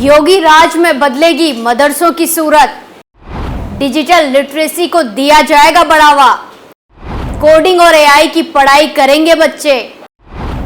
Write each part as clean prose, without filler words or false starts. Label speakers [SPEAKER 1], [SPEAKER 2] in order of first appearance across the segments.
[SPEAKER 1] योगी राज में बदलेगी मदरसों की सूरत। डिजिटल लिटरेसी को दिया जाएगा बढ़ावा। कोडिंग और एआई की पढ़ाई करेंगे बच्चे।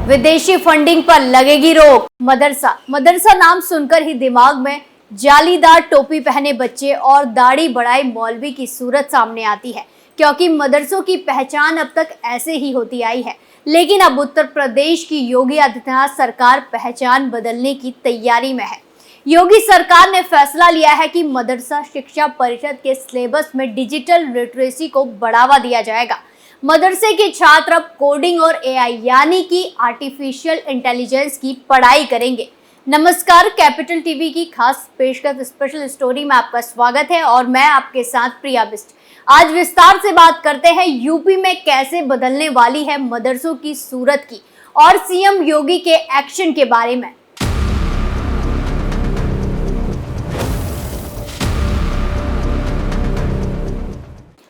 [SPEAKER 1] विदेशी फंडिंग पर लगेगी रोक। मदरसा नाम सुनकर ही दिमाग में जालीदार टोपी पहने बच्चे और दाढ़ी बढ़ाए मौलवी की सूरत सामने आती है, क्योंकि मदरसों की पहचान अब तक ऐसे ही होती आई है। लेकिन अब उत्तर प्रदेश की योगी आदित्यनाथ सरकार पहचान बदलने की तैयारी में है। योगी सरकार ने फैसला लिया है कि मदरसा शिक्षा परिषद के सिलेबस में डिजिटल लिटरेसी को बढ़ावा दिया जाएगा। मदरसे के छात्र अब कोडिंग और एआई यानी कि आर्टिफिशियल इंटेलिजेंस की पढ़ाई करेंगे। नमस्कार, कैपिटल टीवी की खास पेशकश स्पेशल स्टोरी में आपका स्वागत है और मैं आपके साथ प्रिया बिस्ट। आज विस्तार से बात करते हैं यूपी में कैसे बदलने वाली है मदरसों की सूरत की और सीएम योगी के एक्शन के बारे में।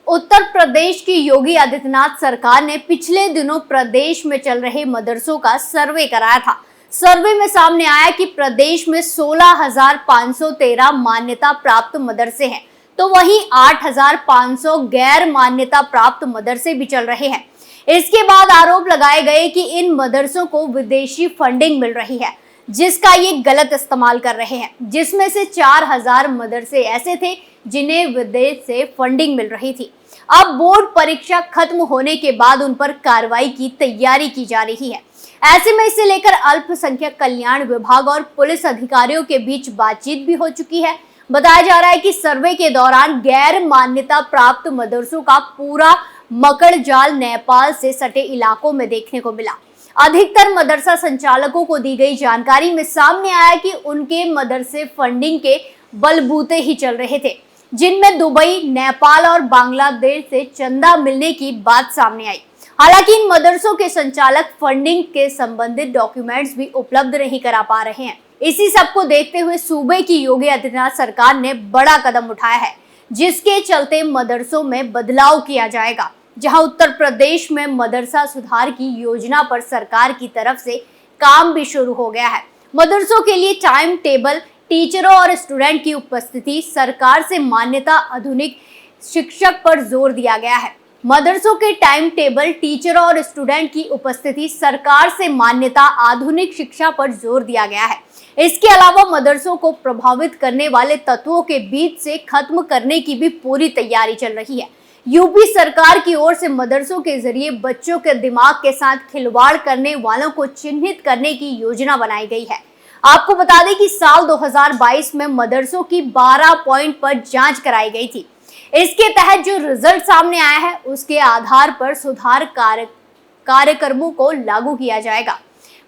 [SPEAKER 1] उत्तर प्रदेश की योगी आदित्यनाथ सरकार ने पिछले दिनों प्रदेश में चल रहे मदरसों का सर्वे कराया था। सर्वे में सामने आया कि प्रदेश में 16,513 मान्यता प्राप्त मदरसे हैं, तो वहीं 8,500 गैर मान्यता प्राप्त मदरसे भी चल रहे हैं। इसके बाद आरोप लगाए गए कि इन मदरसों को विदेशी फंडिंग मिल रही है, जिसका ये गलत इस्तेमाल कर रहे हैं, जिसमें से 4,000 मदरसे ऐसे थे जिन्हें विदेश से फंडिंग मिल रही थी। अब बोर्ड परीक्षा खत्म होने के बाद उन पर कार्रवाई की तैयारी की जा रही है। ऐसे में इसे लेकर अल्पसंख्यक कल्याण विभाग और पुलिस अधिकारियों के बीच बातचीत भी हो चुकी है। बताया जा रहा है कि सर्वे के दौरान गैर मान्यता प्राप्त मदरसों का पूरा मकड़ जाल नेपाल से सटे इलाकों में देखने को मिला। अधिकतर मदरसा संचालकों को दी गई जानकारी में सामने आया कि उनके मदरसे फंडिंग के बलबूते ही चल रहे थे, जिनमें दुबई, नेपाल और बांग्लादेश से चंदा मिलने की बात सामने आई। हालांकि इन मदरसों के संचालक फंडिंग के संबंधित डॉक्यूमेंट्स भी उपलब्ध नहीं करा पा रहे हैं। इसी सब को देखते हुए सूबे की योगी आदित्यनाथ सरकार ने बड़ा कदम उठाया है, जिसके चलते मदरसों में बदलाव किया जाएगा। जहां उत्तर प्रदेश में मदरसा सुधार की योजना पर सरकार की तरफ से काम भी शुरू हो गया है। मदरसों के लिए टाइम टेबल, टीचरों और स्टूडेंट की उपस्थिति, सरकार से मान्यता, आधुनिक शिक्षक पर जोर दिया गया है। मदरसों के टाइम टेबल, टीचरों और स्टूडेंट की उपस्थिति, सरकार से मान्यता, आधुनिक शिक्षा पर जोर दिया गया है। इसके अलावा मदरसों को प्रभावित करने वाले तत्वों के बीच से खत्म करने की भी पूरी तैयारी चल रही है। यूपी सरकार की ओर से मदरसों के जरिए बच्चों के दिमाग के साथ खिलवाड़ करने वालों को चिन्हित करने की योजना बनाई गई है। आपको बता दें कि साल 2022 में मदरसों की 12 पॉइंट पर जांच कराई गई थी। इसके तहत जो रिजल्ट सामने आया है, उसके आधार पर सुधार कार्यक्रमों को लागू किया जाएगा।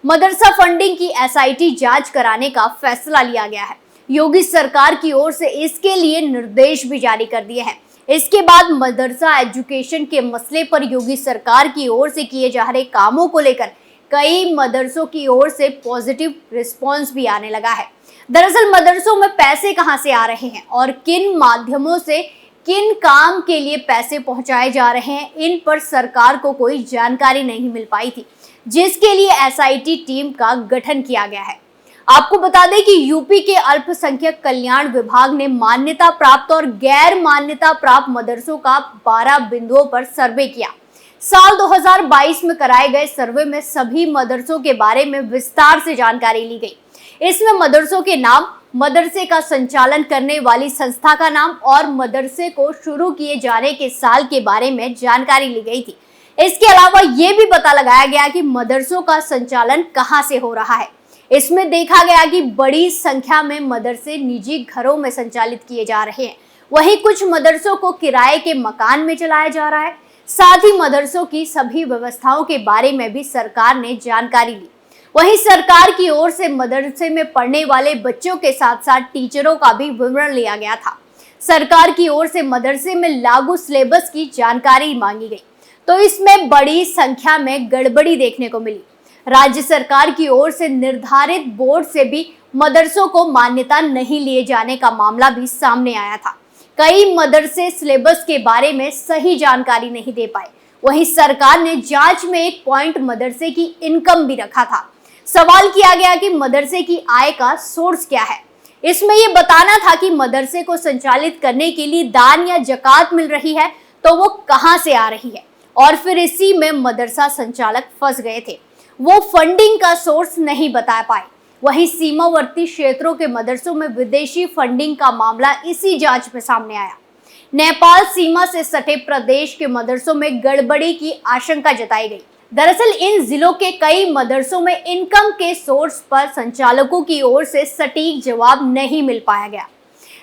[SPEAKER 1] मदरसा फंडिंग की एसआईटी जांच कराने का फैसला लिया गया है। योगी सरकार की ओर से इसके लिए निर्देश भी जारी कर दिए हैं। इसके बाद मदरसा एजुकेशन के मसले पर योगी सरकार की ओर से किए जा रहे कामों को लेकर कई मदरसों की ओर से पॉजिटिव रिस्पांस भी आने लगा है। दरअसल मदरसों में पैसे कहां से आ रहे हैं और किन माध्यमों से किन काम के लिए पैसे पहुंचाए जा रहे हैं, इन पर सरकार को कोई जानकारी नहीं मिल पाई थी, जिसके लिए एसआईटी टीम का गठन किया गया है। आपको बता दें कि यूपी के अल्पसंख्यक कल्याण विभाग ने मान्यता प्राप्त और गैर मान्यता प्राप्त मदरसों का 12 बिंदुओं पर सर्वे किया। साल 2022 में कराए गए सर्वे में सभी मदरसों के बारे में विस्तार से जानकारी ली गई। इसमें मदरसों के नाम, मदरसे का संचालन करने वाली संस्था का नाम और मदरसे को शुरू किए जाने के साल के बारे में जानकारी ली गई थी। इसके अलावा ये भी पता लगाया गया कि मदरसों का संचालन कहां से हो रहा है। इसमें देखा गया कि बड़ी संख्या में मदरसे निजी घरों में संचालित किए जा रहे हैं, वहीं कुछ मदरसों को किराए के मकान में चलाया जा रहा है। साथ ही मदरसों की सभी व्यवस्थाओं के बारे में भी सरकार ने जानकारी ली। वहीं सरकार की ओर से मदरसे में पढ़ने वाले बच्चों के साथ साथ टीचरों का भी विवरण लिया गया था। सरकार की ओर से मदरसे में लागू सिलेबस की जानकारी मांगी गई, तो इसमें बड़ी संख्या में गड़बड़ी देखने को मिली। राज्य सरकार की ओर से निर्धारित बोर्ड से भी मदरसों को मान्यता नहीं लिए जाने का मामला भी सामने आया था। कई मदरसे सिलेबस के बारे में सही जानकारी नहीं दे पाए। वहीं सरकार ने जांच में एक पॉइंट मदरसे की इनकम भी रखा था। सवाल किया गया कि मदरसे की आय का सोर्स क्या है। इसमें ये बताना था कि मदरसे को संचालित करने के लिए दान या जकात मिल रही है तो वो कहां से आ रही है, और फिर इसी में मदरसा संचालक फंस गए थे। वो फंडिंग का सोर्स नहीं बता पाए। वहीं सीमावर्ती क्षेत्रों के मदरसों में विदेशी फंडिंग का मामला इसी जांच में सामने आया। नेपाल सीमा से सटे प्रदेश के मदरसों में गड़बड़ी की आशंका जताई गई। दरअसल इन जिलों के कई मदरसों में इनकम के सोर्स पर संचालकों की ओर से सटीक जवाब नहीं मिल पाया गया।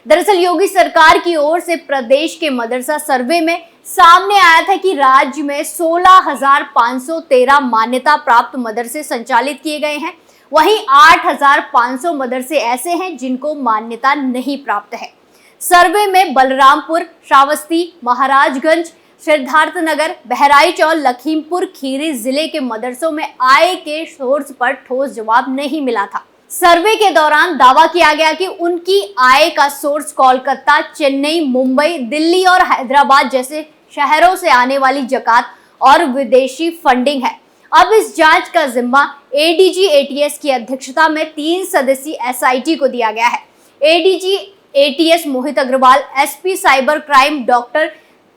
[SPEAKER 1] दरअसल योगी सरकार की ओर से प्रदेश के मदरसा सर्वे में सामने आया था कि राज्य में 16,513 मान्यता प्राप्त मदरसे संचालित किए गए हैं। वहीं 8,500 मदरसे ऐसे हैं जिनको मान्यता नहीं प्राप्त है। सर्वे में बलरामपुर, श्रावस्ती, महाराजगंज, सिद्धार्थनगर, बहराइच और लखीमपुर खीरी जिले के मदरसों में आय के सोर्स पर ठोस जवाब नहीं मिला था। सर्वे के दौरान दावा किया गया कि उनकी आय का सोर्स कोलकाता, चेन्नई, मुंबई, दिल्ली और हैदराबाद जैसे शहरों से आने वाली जकात और विदेशी फंडिंग है। अब इस जांच का जिम्मा एडीजी एटीएस की अध्यक्षता में 3 सदस्यीय एसआईटी को दिया गया है। ADG ATS Mohit Agarwal, SP cyber crime doctor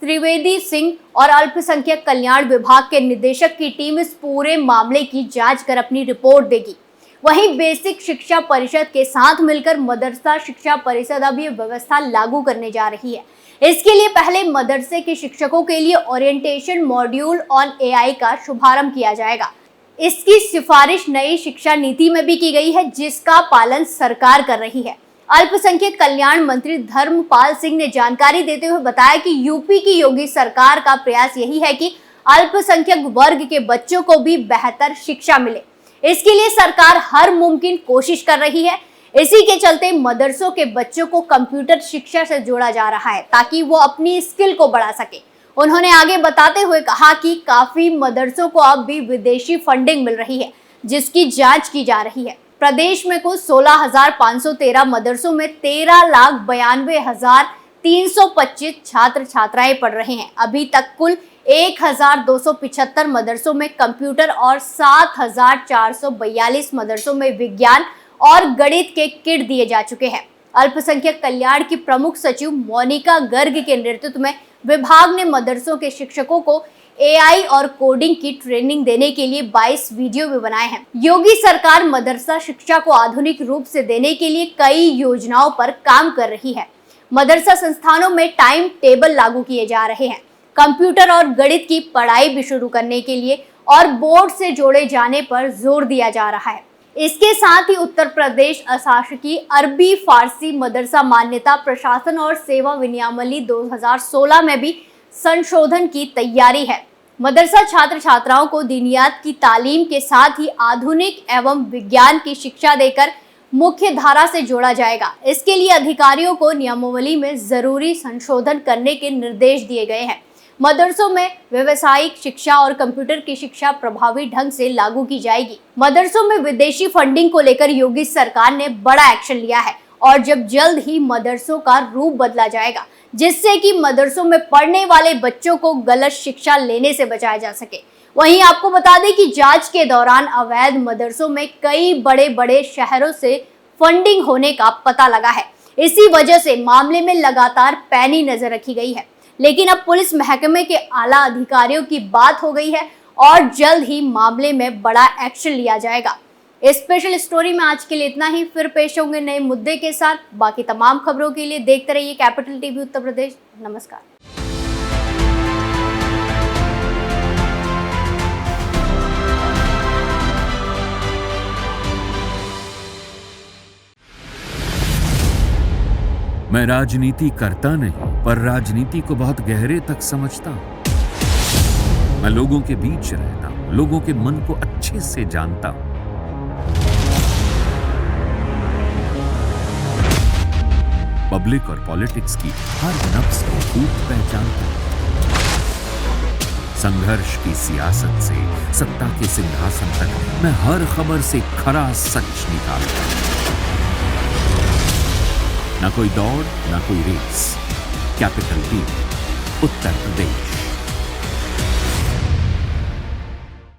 [SPEAKER 1] Trivedi Singh और अल्पसंख्यक कल्याण विभाग के निदेशक की टीम इस पूरे मामले की जांच कर अपनी रिपोर्ट देगी। वहीं बेसिक शिक्षा परिषद के साथ मिलकर मदरसा शिक्षा परिषद अब ये व्यवस्था लागू करने जा रही है। इसके लिए पहले मदरसे के शिक्षकों के लिए ओरिएंटेशन मॉड्यूल ऑन एआई का शुभारंभ किया जाएगा। इसकी सिफारिश नई शिक्षा नीति में भी की गई है, जिसका पालन सरकार कर रही है। अल्पसंख्यक कल्याण मंत्री धर्मपाल सिंह ने जानकारी देते हुए बताया कि यूपी की योगी सरकार का प्रयास यही है कि अल्पसंख्यक वर्ग के बच्चों को भी बेहतर शिक्षा मिले। इसके लिए सरकार हर मुमकिन कोशिश कर रही है। इसी के चलते मदरसों के बच्चों को कंप्यूटर शिक्षा से जोड़ा जा रहा है ताकि वो अपनी स्किल को बढ़ा सके। उन्होंने आगे बताते हुए कहा कि काफी मदरसों को अब भी विदेशी फंडिंग मिल रही है, जिसकी जांच की जा रही है। प्रदेश में कुल 16,513 मदरसों में 13,92,325 छात्र छात्राएं पढ़ रहे हैं। अभी तक कुल 1,275 मदरसों में कंप्यूटर और 7,442 मदरसों में विज्ञान और गणित के किट दिए जा चुके हैं। अल्पसंख्यक कल्याण की प्रमुख सचिव मोनिका गर्ग के नेतृत्व में विभाग ने मदरसों के शिक्षकों को एआई और कोडिंग की ट्रेनिंग देने के लिए 22 वीडियो भी बनाए हैं। योगी सरकार मदरसा शिक्षा को आधुनिक रूप से देने के लिए कई योजनाओं पर काम कर रही है। मदरसा संस्थानों में टाइम टेबल लागू किए जा रहे हैं। कंप्यूटर और गणित की पढ़ाई भी शुरू करने के लिए और बोर्ड से जोड़े जाने पर जोर दिया जा रहा है। इसके साथ ही उत्तर प्रदेश अशासकीय अरबी फारसी मदरसा मान्यता प्रशासन और सेवा विनियामली 2016 में भी संशोधन की तैयारी है। मदरसा छात्र छात्राओं को दीनियात की तालीम के साथ ही आधुनिक एवं विज्ञान की शिक्षा देकर मुख्य धारा से जोड़ा जाएगा। इसके लिए अधिकारियों को नियमावली में जरूरी संशोधन करने के निर्देश दिए गए हैं। मदरसों में व्यावसायिक शिक्षा और कंप्यूटर की शिक्षा प्रभावी ढंग से लागू की जाएगी। मदरसों में विदेशी फंडिंग को लेकर योगी सरकार ने बड़ा एक्शन लिया है और जल्द ही मदरसों का रूप बदला जाएगा, जिससे कि मदरसों में पढ़ने वाले बच्चों को गलत शिक्षा लेने से बचाया जा सके। वहीं आपको बता दें कि जांच के दौरान अवैध मदरसों में कई बड़े बड़े शहरों से फंडिंग होने का पता लगा है। इसी वजह से मामले में लगातार पैनी नजर रखी गई है। लेकिन अब पुलिस महकमे के आला अधिकारियों की बात हो गई है और जल्द ही मामले में बड़ा एक्शन लिया जाएगा। स्पेशल स्टोरी में आज के लिए इतना ही। फिर पेश होंगे नए मुद्दे के साथ। बाकी तमाम खबरों के लिए देखते रहिए कैपिटल टीवी उत्तर प्रदेश। नमस्कार।
[SPEAKER 2] मैं राजनीति करता नहीं, पर राजनीति को बहुत गहरे तक समझता हूं। मैं लोगों के बीच रहता हूं, लोगों के मन को अच्छे से जानता हूं। पब्लिक और पॉलिटिक्स की हर नब्ज को खूब पहचानता हूं। संघर्ष की सियासत से सत्ता के सिंहासन तक मैं हर खबर से खरा सच निकालता हूं। ना कोई दौड़, ना कोई race. Capital TV, Uttar Pradesh.